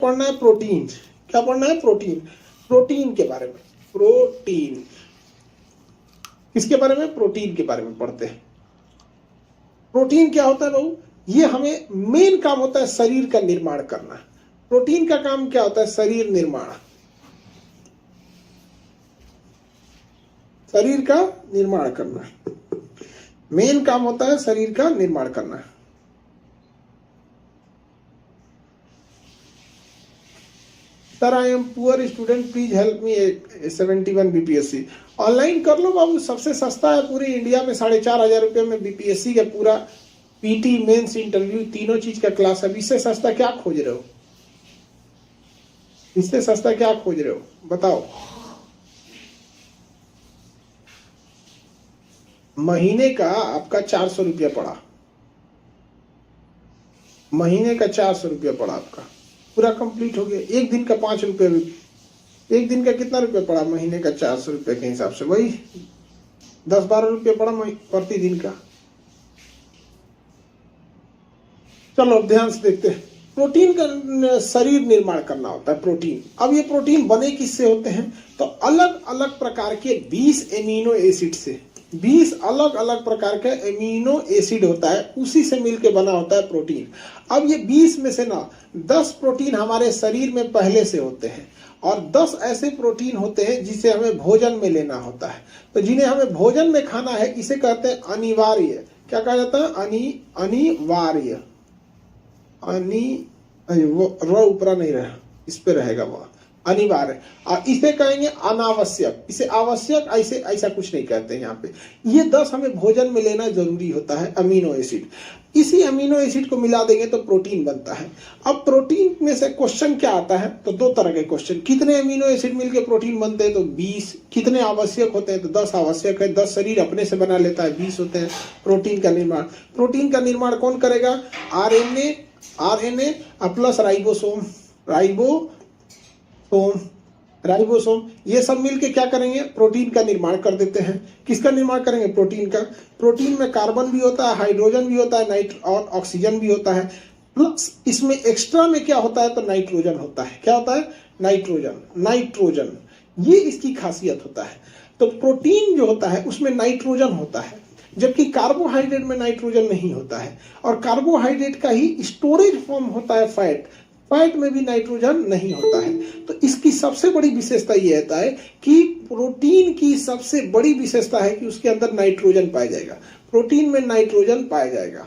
पढ़ना है प्रोटीन। क्या पढ़ना है? प्रोटीन। प्रोटीन के बारे में, प्रोटीन किसके बारे में? प्रोटीन के बारे में पढ़ते हैं। प्रोटीन क्या होता है बाबू? ये हमें मेन काम होता है शरीर का निर्माण करना। प्रोटीन का काम क्या होता है? शरीर निर्माण, शरीर का निर्माण करना। मेन काम होता है शरीर का निर्माण करना। Sir I am poor student, please help me 71 BPSC. Online कर लो बाबू, सबसे सस्ता है पूरी इंडिया में, 4,500 रुपये में बीपीएससी का पूरा पीटी, मेंस, इंटरव्यू, तीनों चीज का क्लास है। इससे सस्ता क्या खोज रहे हो? इससे सस्ता क्या खोज रहे हो बताओ? महीने का आपका 400 रुपया पड़ा, महीने का 400 रुपया पड़ा आपका, पूरा कंप्लीट हो गया। एक दिन का 5 रुपये, एक दिन का कितना रुपया पड़ा? महीने का 400 रुपये के हिसाब से वही 10-12 रुपये पड़ा प्रति दिन का। चलो अब ध्यान से देखते हैं। प्रोटीन का शरीर निर्माण करना होता है प्रोटीन। अब ये प्रोटीन बने किससे होते हैं? तो अलग अलग प्रकार के 20 एमिनो एसिड से, 20 अलग अलग प्रकार का एमिनो एसिड होता है, उसी से मिलकर बना होता है प्रोटीन। अब ये 20 में से ना 10 प्रोटीन हमारे शरीर में पहले से होते हैं और 10 ऐसे प्रोटीन होते हैं जिसे हमें भोजन में लेना होता है। तो जिन्हें हमें भोजन में खाना है इसे कहते हैं अनिवार्य। क्या कहा जाता है? अनिवार्य। वो र ऊपरा नहीं रहा, इस पे रहेगा वो अनिवार्य। और इसे कहेंगे अनावश्यक, इसे आवश्यक ऐसे ऐसा कुछ नहीं कहते हैं यहाँ पे। ये 10 हमें भोजन में लेना जरूरी होता है अमीनो एसिड। इसी अमीनो एसिड को मिला देंगे तो प्रोटीन बनता है। अब प्रोटीन में से क्वेश्चन क्या आता है? तो 2 तरह के क्वेश्चन। कितने अमीनो एसिड मिलकर प्रोटीन बनते हैं? तो 20। कितने आवश्यक होते हैं? तो 10 आवश्यक है, 10 शरीर अपने से बना लेता है, 20 होते हैं प्रोटीन का निर्माण। प्रोटीन का निर्माण कौन करेगा? आरएनए प्लस राइबोसोम, राइबोसोम ये सब मिलके क्या करेंगे? प्रोटीन का निर्माण कर देते हैं। किसका निर्माण करेंगे? प्रोटीन का। प्रोटीन में कार्बन भी होता है, हाइड्रोजन भी होता है, और ऑक्सीजन भी होता है। प्लस इसमें एक्स्ट्रा में क्या होता है? तो नाइट्रोजन होता है। क्या होता है? नाइट्रोजन। ये इसकी खासियत होता है। तो प्रोटीन जो होता है उसमें नाइट्रोजन होता है, जबकि कार्बोहाइड्रेट में नाइट्रोजन नहीं होता है। और कार्बोहाइड्रेट का ही स्टोरेज फॉर्म होता है फैट, फैट में भी नाइट्रोजन नहीं होता है। तो इसकी सबसे बड़ी विशेषता यह होता है कि प्रोटीन की सबसे बड़ी विशेषता है कि उसके अंदर नाइट्रोजन पाया जाएगा, प्रोटीन में नाइट्रोजन पाया जाएगा।